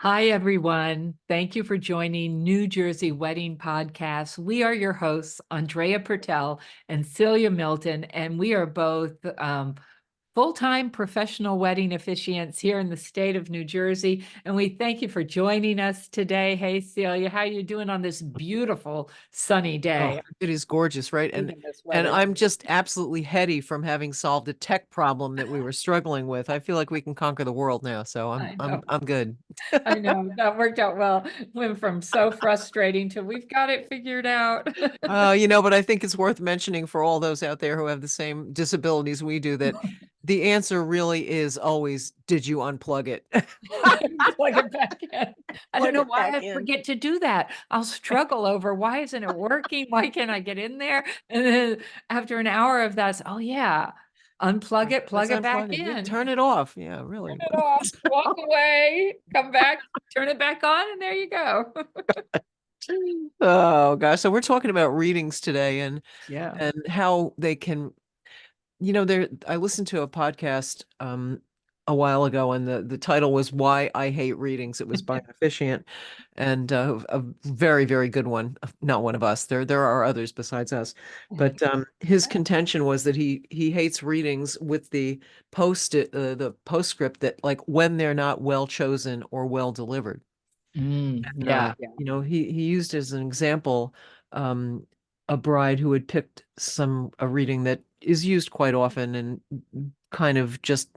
Hi, everyone. Thank you for joining New Jersey Wedding Podcast. We are your hosts, Andrea Pertel and Celia Milton, and we are both full-time professional wedding officiants here in the state of New Jersey. And we thank you for joining us today. Hey, Celia, how are you doing on this beautiful sunny day? Oh, it is gorgeous, right? And Hating this and weather. I'm just absolutely heady from having solved a tech problem that we were struggling with. I feel like we can conquer the world now, so I'm I I'm know. I'm good. I know that worked out well. Went from so frustrating to we've got it figured out. But I think it's worth mentioning for all those out there who have the same disabilities we do that the answer really is always, did you unplug it? Plug it back in. I don't Plug know it why back I in. forget to do that. I'll struggle over why isn't it working? Why can't I get in there? And then after an hour of that, oh yeah, unplug it, Let's plug it back unplug it. Yeah, in, turn it off. Yeah, turn really. it off, walk away, come back, turn it back on, and there you go. Oh gosh. So we're talking about readings today Yeah. and how they can I listened to a podcast a while ago, and the title was Why I Hate Readings. It was by an officiant, and a very, very good one. Not one of us. There are others besides us. But his contention was that he hates readings with the postscript that, like, when they're not well chosen or well delivered. And Yeah. he used as an example a bride who had picked a reading that is used quite often and kind of just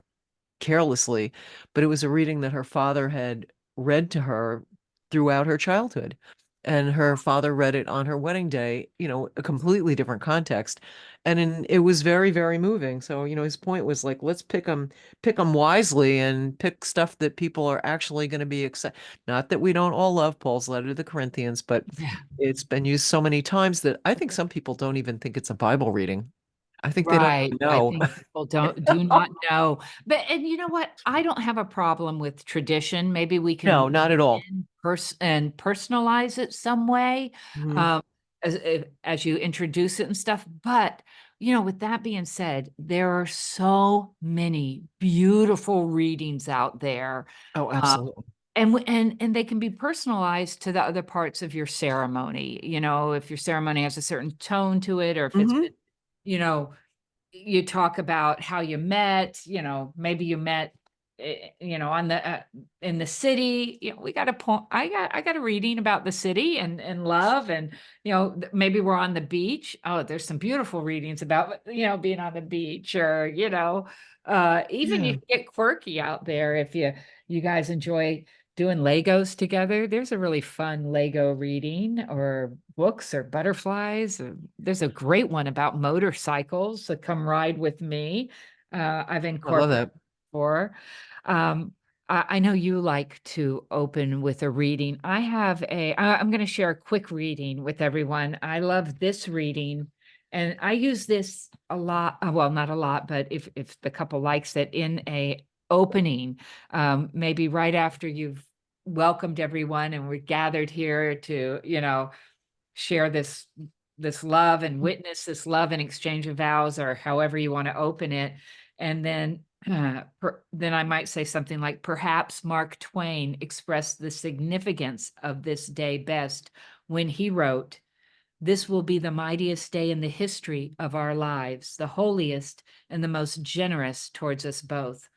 carelessly, but it was a reading that her father had read to her throughout her childhood. And her father read it on her wedding day, a completely different context. It was very, very moving. So, his point was like, let's pick them wisely and pick stuff that people are actually going to be excited. Not that we don't all love Paul's letter to the Corinthians, but Yeah. it's been used so many times that I think some people don't even think it's a Bible reading. I think they don't Right. even I know. think people do not know. But and you know what? I don't have a problem with tradition. Maybe we can No, not at all. personalize it some way, Mhm. um, as you introduce it and stuff. But with that being said, there are so many beautiful readings out there. Oh, Uh, absolutely. and they can be personalized to the other parts of your ceremony. If your ceremony has a certain tone to it, or if it's been, Hmm. you know, you talk about how you met, maybe you met, on in the city. We got a point. I got a reading about the city and love, and maybe we're on the beach. Oh, there's some beautiful readings about being on the beach, or even you Yeah. can get quirky out there if you guys enjoy doing Legos together. There's a really fun Lego reading, or books, or butterflies. There's a great one about motorcycles, so come ride with me. I've I love incorporated that. before. Um, I know you like to open with a reading. I'm going to share a quick reading with everyone. I love this reading, and I use this a lot. Well, not a lot, but if the couple likes it, in a opening, maybe right after you've welcomed everyone and we're gathered here to, share this love and witness this love and exchange of vows, or however you want to open it. And then I might say something like, perhaps Mark Twain expressed the significance of this day best when he wrote, "This will be the mightiest day in the history of our lives, the holiest and the most generous towards us both.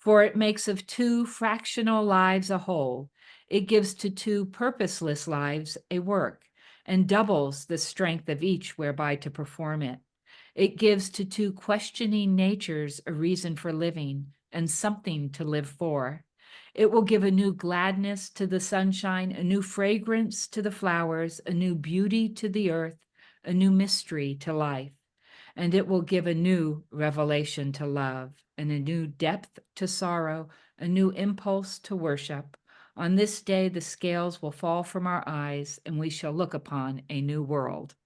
For it makes of two fractional lives a whole. It gives to two purposeless lives a work, and doubles the strength of each whereby to perform it. It gives to two questioning natures a reason for living, and something to live for. It will give a new gladness to the sunshine, a new fragrance to the flowers, a new beauty to the earth, a new mystery to life. And it will give a new revelation to love, and a new depth to sorrow, a new impulse to worship. On this day, the scales will fall from our eyes, and we shall look upon a new world."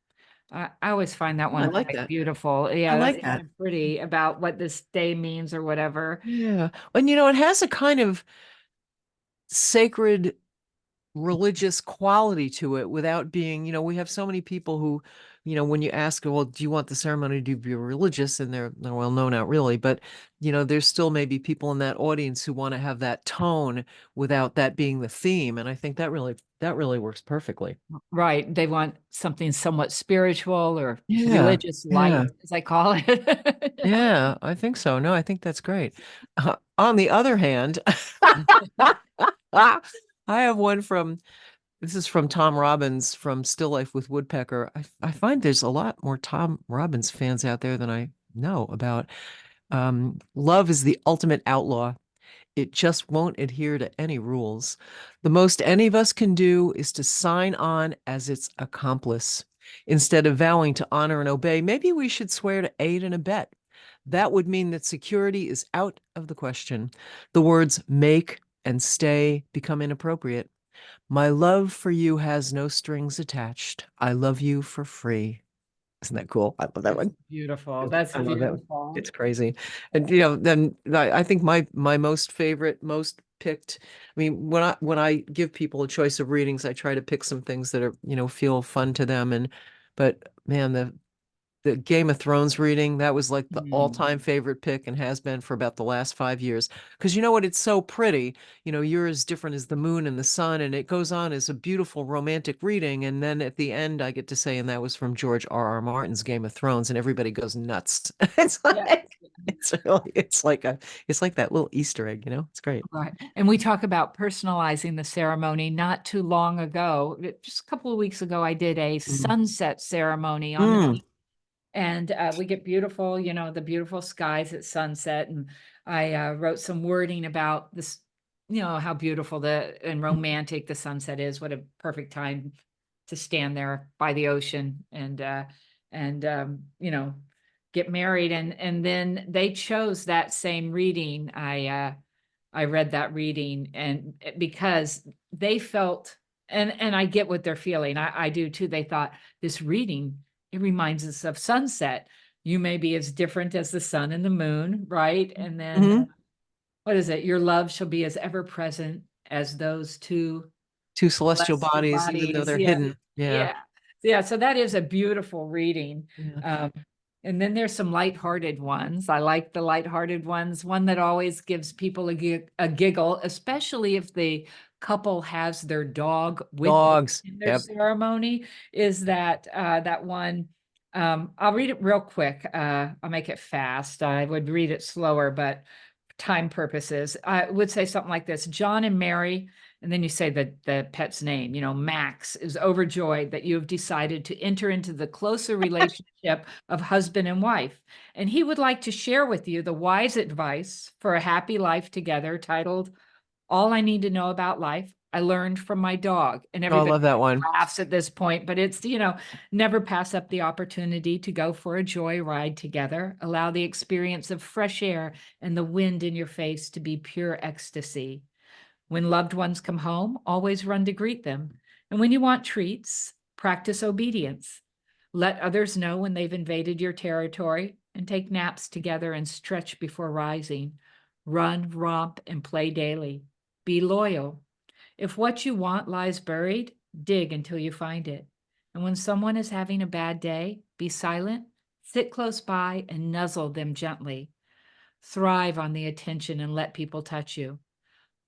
I always find that I one like quite that. beautiful. I Yeah, that's like kind that. of pretty about what this day means or whatever. Yeah. And it has a kind of sacred religious quality to it without being, we have so many people who, when you ask, well, do you want the ceremony to be religious? And they're well, no, not really. But, there's still maybe people in that audience who want to have that tone without that being the theme. And I think that really works perfectly. Right. They want something somewhat spiritual or Yeah. religious Yeah. light, as I call it. Yeah, I think so. No, I think that's great. On the other hand, I have one from this is from Tom Robbins from Still Life with Woodpecker. I find there's a lot more Tom Robbins fans out there than I know about. Love is the ultimate outlaw. It just won't adhere to any rules. The most any of us can do is to sign on as its accomplice. Instead of vowing to honor and obey, maybe we should swear to aid and abet. That would mean that security is out of the question. The words make and stay become inappropriate. My love for you has no strings attached. I love you for free. Isn't that cool? I love that That's one. beautiful. That's I love that one. beautiful. It's crazy. And then I think my most favorite, most picked, I mean, when I give people a choice of readings, I try to pick some things that are, feel fun to them. But man, the Game of Thrones reading, that was like the Mm. all-time favorite pick and has been for about the last 5 years. Because you know what? It's so pretty. You're as different as the moon and the sun, and it goes on as a beautiful romantic reading. And then at the end, I get to say, and that was from George R. R. Martin's Game of Thrones, and everybody goes nuts. It's Yeah. like it's like that little Easter egg. It's great. Right. And we talk about personalizing the ceremony. Not too long ago, just a couple of weeks ago, I did a Mm. sunset ceremony on the Mm. beach. And we get beautiful, the beautiful skies at sunset. And I wrote some wording about this, how beautiful and romantic the sunset is. What a perfect time to stand there by the ocean and get married. And then they chose that same reading. I read that reading and because they felt, and I get what they're feeling. I do too. They thought this reading, it reminds us of sunset. You may be as different as the sun and the moon, right? And then Hmm. what is it? Your love shall be as ever present as those two Two celestial celestial bodies, even though bodies. they're Yeah. hidden. Yeah. Yeah. Yeah. So that is a beautiful reading. Yeah. Um, and then there's some lighthearted ones. I like the lighthearted ones. One that always gives people a giggle, especially if the couple has their dog with them Dogs. in their Yep. ceremony, is that one. I'll read it real quick. I'll make it fast. I would read it slower, but time purposes, I would say something like this: John and Mary, and then you say the pet's name, Max is overjoyed that you have decided to enter into the closer relationship of husband and wife. And he would like to share with you the wise advice for a happy life together, titled All I Need to Know About Life I Learned from My Dog. And Oh, I everybody love that one. laughs at this point, but it's, never pass up the opportunity to go for a joy ride together. Allow the experience of fresh air and the wind in your face to be pure ecstasy. When loved ones come home, always run to greet them. And when you want treats, practice obedience. Let others know when they've invaded your territory and take naps together and stretch before rising. Run, romp, and play daily. Be loyal. If what you want lies buried, dig until you find it. And when someone is having a bad day, be silent, sit close by, and nuzzle them gently. Thrive on the attention and let people touch you.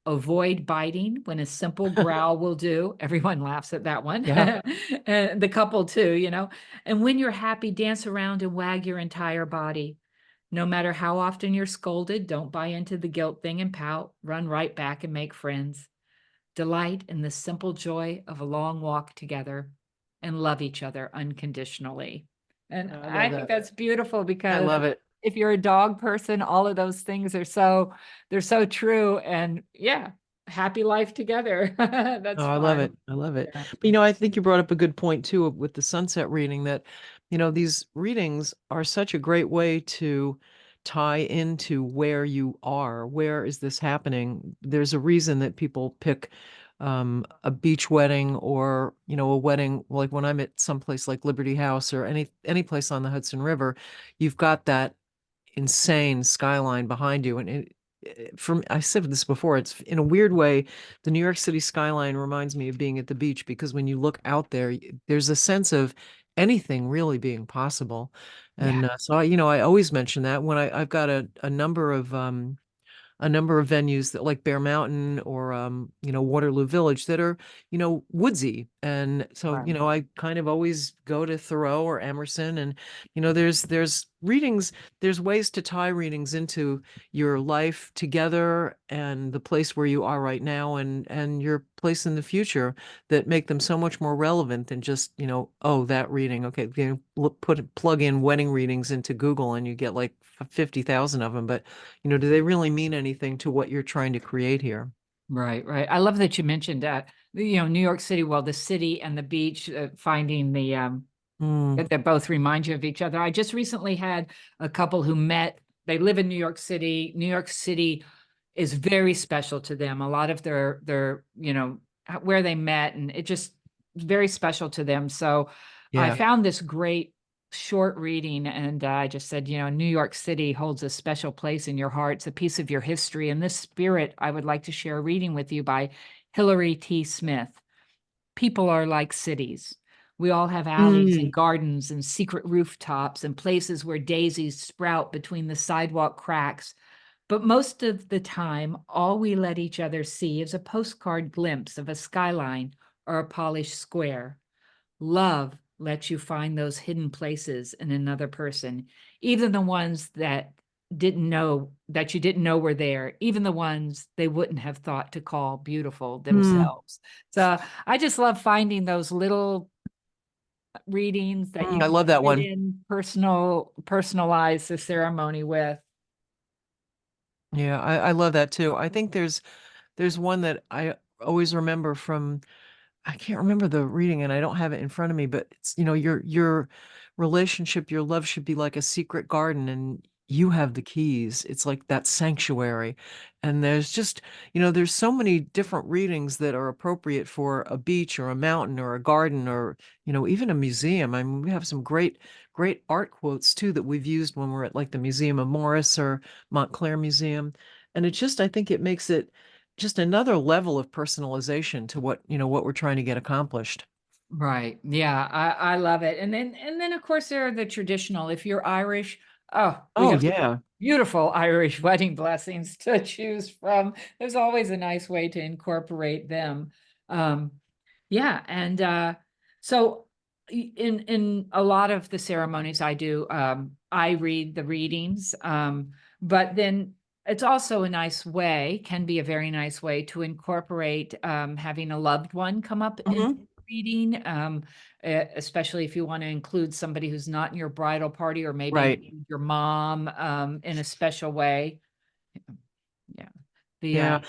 Avoid biting when a simple growl will do. Everyone laughs at that one. Yeah. And the couple too. And when you're happy, dance around and wag your entire body. No matter how often you're scolded, don't buy into the guilt thing and pout. Run right back and make friends. Delight in the simple joy of a long walk together and love each other unconditionally. And I I love think that. that's beautiful I because love it. if you're a dog person, all of those things are they're so true. And yeah, happy life together. Oh, That's I love fun. it. I love it. Yeah. But I think you brought up a good point too with the sunset reading that, these readings are such a great way to tie into where you are. Where is this happening? There's a reason that people pick a beach wedding or, a wedding like when I'm at some place like Liberty House or any place on the Hudson River, you've got that insane skyline behind you. And from I said this before, it's in a weird way, the New York City skyline reminds me of being at the beach because when you look out there, there's a sense of anything really being possible. Yeah. And so I always mention that when I've got a number of venues that like Bear Mountain or Waterloo Village that are woodsy, and so Right. I kind of always go to Thoreau or Emerson, and there's readings, there's ways to tie readings into your life together and the place where you are right now and your place in the future that make them so much more relevant than just oh, that reading, okay, plug in wedding readings into Google and you get like 50,000 of them, but do they really mean anything to what you're trying to create here? Right, right. I love that you mentioned New York City, well, the city and the beach, finding Mm, that both remind you of each other. I just recently had a couple who met. They live in New York City. New York City is very special to them. A lot of where they met, and it just very special to them. So I yeah. found this great short reading, and I just said, New York City holds a special place in your heart. It's a piece of your history. In this spirit, I would like to share a reading with you by Hilary T. Smith. People are like cities. We all have alleys and Mm, gardens and secret rooftops and places where daisies sprout between the sidewalk cracks. But most of the time, all we let each other see is a postcard glimpse of a skyline or a polished square. Love lets you find those hidden places in another person, even the ones that you didn't know were there, even the ones they wouldn't have thought to call beautiful mm, themselves. So I just love finding those little readings that you I can love that fit one. in personalize the ceremony with. Yeah, I love that too. I think there's one that I always remember from, I can't remember the reading and I don't have it in front of me, but it's, your relationship, your love should be like a secret garden and you have the keys. It's like that sanctuary. And there's just, there's so many different readings that are appropriate for a beach or a mountain or a garden or, even a museum. I mean, we have some great art quotes too that we've used when we're at like the Museum of Morris or Montclair Museum. And it just, I think it makes it just another level of personalization to what we're trying to get accomplished. Right. Yeah, I love it. And then of course there are the traditional. If you're Irish, oh, we Oh got yeah. beautiful Irish wedding blessings to choose from. There's always a nice way to incorporate them. Um, yeah, and so in a lot of the ceremonies I do, I read the readings, but then it's also a nice way, can be a very nice way to incorporate having a loved one come up in Hmm. reading, especially if you want to include somebody who's not in your bridal party, or maybe Right. include your mom in a special way. Yeah. The Yeah.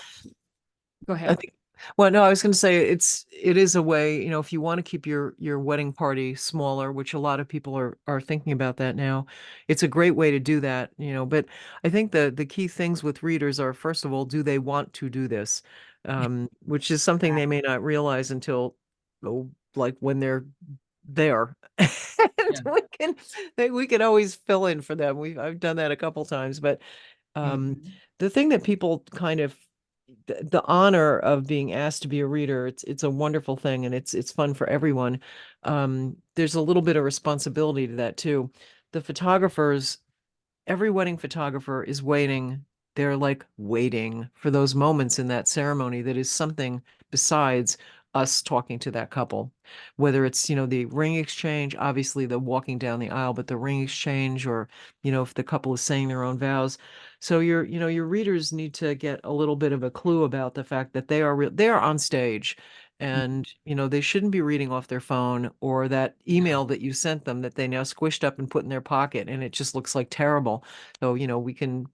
Go I ahead. think, well, no, I was going to say it is a way, if you want to keep your wedding party smaller, which a lot of people are thinking about that now, it's a great way to do that, but I think the key things with readers are, first of all, do they want to do this? Which is something they may not realize until, oh, like when they're there. And Yeah. we can always fill in for them. I've done that a couple times, but um, Mhm. the thing that people kind of the honor of being asked to be a reader, it's a wonderful thing and it's fun for everyone. There's a little bit of responsibility to that too. The photographers, every wedding photographer is waiting. They're like waiting for those moments in that ceremony that is something besides us talking to that couple. Whether it's, the ring exchange, obviously the walking down the aisle, but the ring exchange or, if the couple is saying their own vows. So your readers need to get a little bit of a clue about the fact that they are on stage and they shouldn't be reading off their phone or that Yeah. email that you sent them that they now squished up and put in their pocket and it just looks like terrible. So we can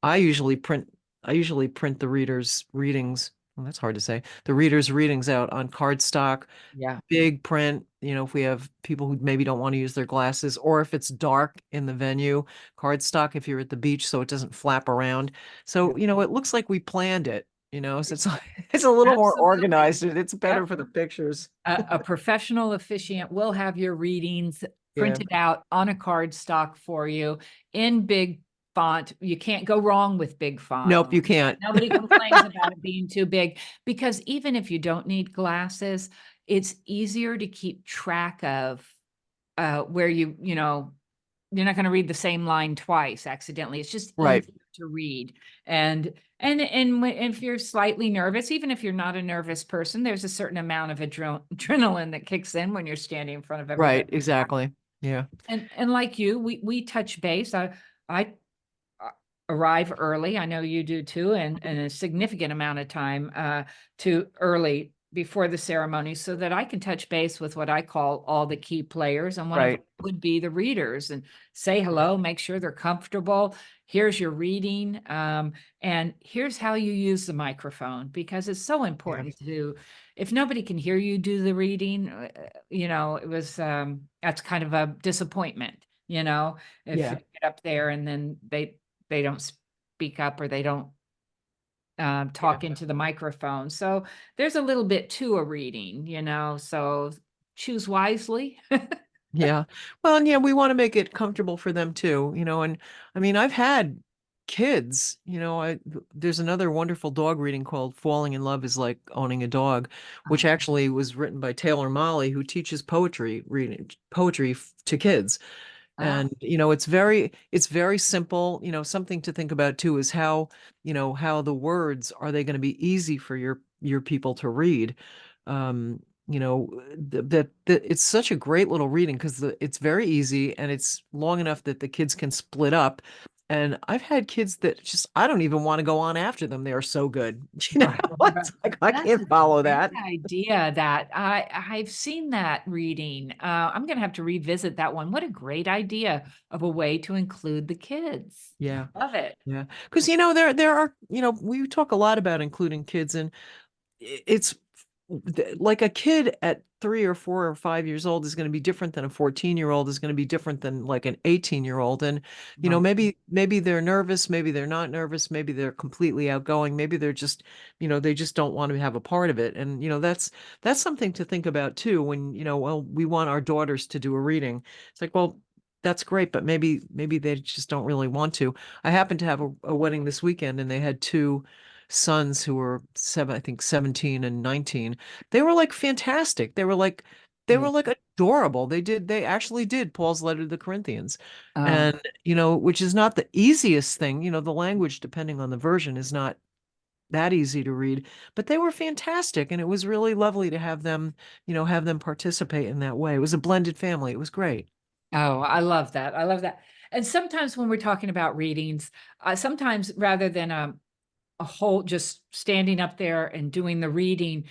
i usually print I usually print the readers readings, well, that's hard to say, the readers readings out on cardstock, Yeah. big print, if we have people who maybe don't want to use their glasses, or if it's dark in the venue, cardstock if you're at the beach so it doesn't flap around. Yeah. So, it looks like we planned it, so it's it's a little more Absolutely. organized and it's better Yep. for the pictures. A professional officiant will have your readings Yeah. printed out on a card stock for you in big font. You can't go wrong with big font. Nope, you can't. Nobody complains about it being too big, because even if you don't need glasses, it's easier to keep track of where you're not going to read the same line twice accidentally. It's just Right, easier to read. And if you're slightly nervous, even if you're not a nervous person, there's a certain amount of adrenaline that kicks in when you're standing in front of right, everybody. exactly. Yeah, And like you, we touch base. I uh, arrive early. I know you do too, and a significant amount of time to early before the ceremony, so that I can touch base with what I call all the key players. And one of them right. would be the readers, and say hello, make sure they're comfortable. Here's your reading, and here's how you use the microphone, because it's so Yeah, important to, if nobody can hear you do the reading, it was that's kind of a disappointment, if you yeah, get up there and then they don't speak up, or they don't yeah. talk into the microphone. So there's a little bit to a reading, so choose wisely. Yeah. Well, and yeah, we want to make it comfortable for them too, and I mean, I've had kids, there's another wonderful dog reading called Falling in Love is Like Owning a Dog, which actually was written by Taylor Molly, who teaches poetry to kids. Oh, And it's very simple. Something to think about too is how the words, are they going to be easy for your people to read? um that it's such a great little reading because it's very easy and it's long enough that the kids can split up. And I've had kids that just, I don't even want to go on after them, they are so good. right, right. It's like I That's a can't follow great that. idea. That I've seen that reading. I'm gonna have to revisit that one. What a great idea of a way to include the kids. Yeah. Love it. Yeah, because there are, we talk a lot about including kids, and it's like a kid at 3 or 4 or 5 years old is going to be different than a 14-year-old, is going to be different than like an 18-year-old. And Right. maybe they're nervous, maybe they're not nervous, maybe they're completely outgoing, maybe they're just, they just don't want to have a part of it. And that's something to think about too when, well, we want our daughters to do a reading. It's like, well, that's great, but maybe they just don't really want to. I happened to have a wedding this weekend, and they had two sons who were I think 17 and 19. They were like fantastic. They were like adorable. They actually did Paul's letter to the Corinthians. Oh. And, which is not the easiest thing. The language, depending on the version, is not that easy to read, but they were fantastic. And it was really lovely to have them participate in that way. It was a blended family. It was great. Oh, I love that. I love that. And sometimes when we're talking about readings, sometimes rather than a whole just standing up there and doing the reading,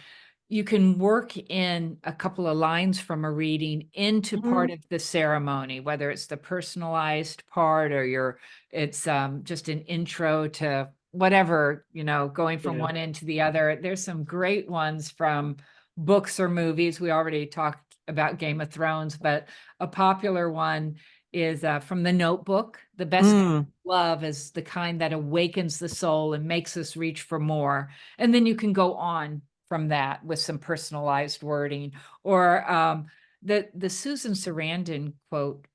you can work in a couple of lines from a reading into part Mhm. of the ceremony, whether it's the personalized part, or it's just an intro to whatever, going from Yeah. one end to the other. There's some great ones from books or movies. We already talked about Game of Thrones, but a popular one is from The Notebook. The best kind Mm. of love is the kind that awakens the soul and makes us reach for more. And then you can go on from that with some personalized wording. Or the Susan Sarandon quote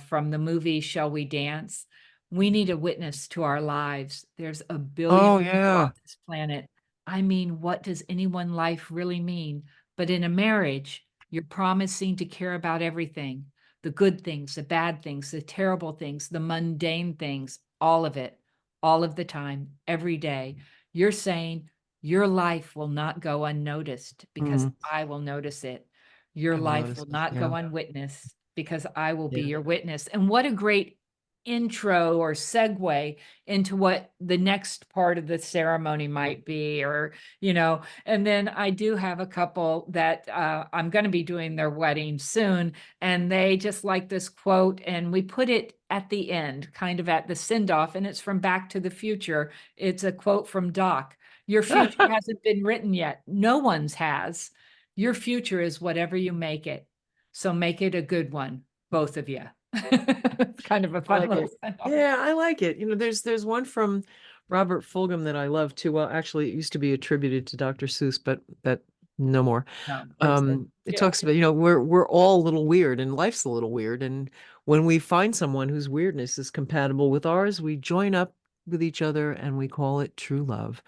from the movie Shall We Dance? We need a witness to our lives. There's a billion Oh people on yeah. this planet. I mean, what does anyone life really mean? But in a marriage, you're promising to care about everything, the good things, the bad things, the terrible things, the mundane things, all of it, all of the time, every day. You're saying your life will not go unnoticed because Mm. I will notice it. Your I will life notice will it. not go Yeah. unwitnessed because I will be Yeah. your witness. And what a great intro or segue into what the next part of the ceremony might be, and then I do have a couple that I'm going to be doing their wedding soon, and they just like this quote, and we put it at the end, kind of at the send off, and it's from Back to the Future. It's a quote from Doc. Your future hasn't been written yet. No one's has. Your future is whatever you make it. So make it a good one, both of you. It's kind of a I fun like little it. send off. Yeah, I like it. There's one from Robert Fulghum that I love too. Well, actually, it used to be attributed to Dr. Seuss, but that No more. No, It yeah. talks about, we're all a little weird and life's a little weird. And when we find someone whose weirdness is compatible with ours, we join up with each other and we call it true love.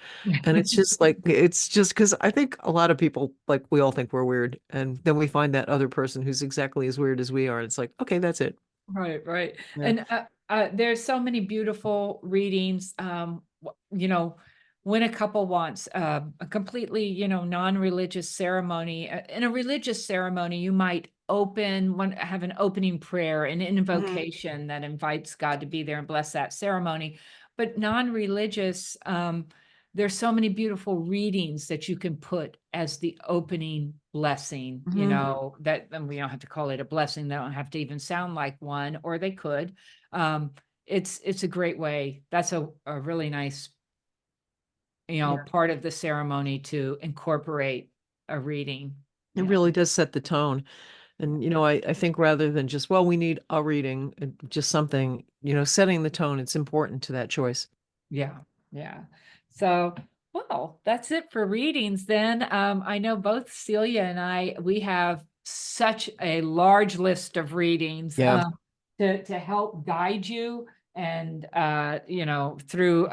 And it's just like, it's just because I think a lot of people, like, we all think we're weird. And then we find that other person who's exactly as weird as we are. And it's like, okay, that's it. Right, right. Yeah. And there's so many beautiful readings. When a couple wants a completely, non-religious ceremony, in a religious ceremony, you might have an opening prayer, an Mhm. invocation that invites God to be there and bless that ceremony. But non-religious, there's so many beautiful readings that you can put as the opening blessing, Mhm. that then we don't have to call it a blessing. They don't have to even sound like one, or they could. Um, it's a great way. That's a really nice, Yeah. part of the ceremony to incorporate a reading. It Yeah. really does set the tone. And, I think rather than just, well, we need a reading, just something, setting the tone, it's important to that choice. Yeah, yeah. So, well, that's it for readings then. I know both Celia and we have such a large list of readings Yeah. to help guide you and through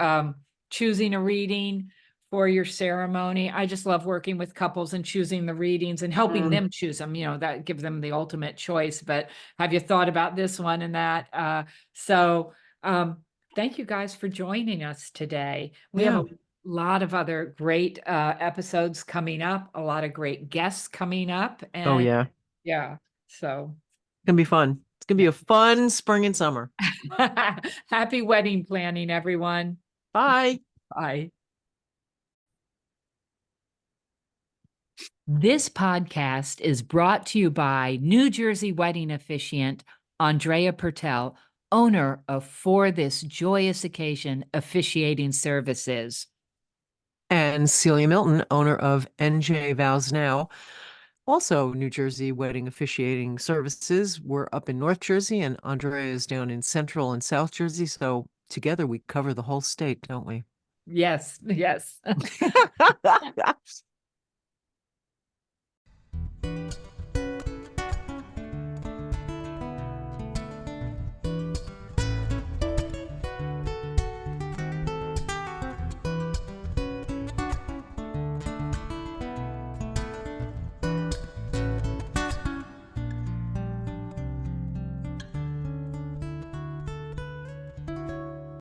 choosing a reading for your ceremony. I just love working with couples and choosing the readings and helping Mm. them choose them, that give them the ultimate choice. But have you thought about this one and that? So um thank you guys for joining us today. We have Yeah. a lot of other great episodes coming up, a lot of great guests coming up, Oh, and yeah. It's yeah, so gonna be fun. It's gonna be yeah. a fun spring and summer. Happy wedding planning, everyone. Bye. Bye. This podcast is brought to you by New Jersey wedding officiant Andrea Pertel, owner of For This Joyous Occasion Officiating Services. And Celia Milton, owner of NJ Vows Now, also New Jersey wedding officiating services. We're up in North Jersey, and Andrea is down in Central and South Jersey. So together we cover the whole state, don't we? Yes, yes.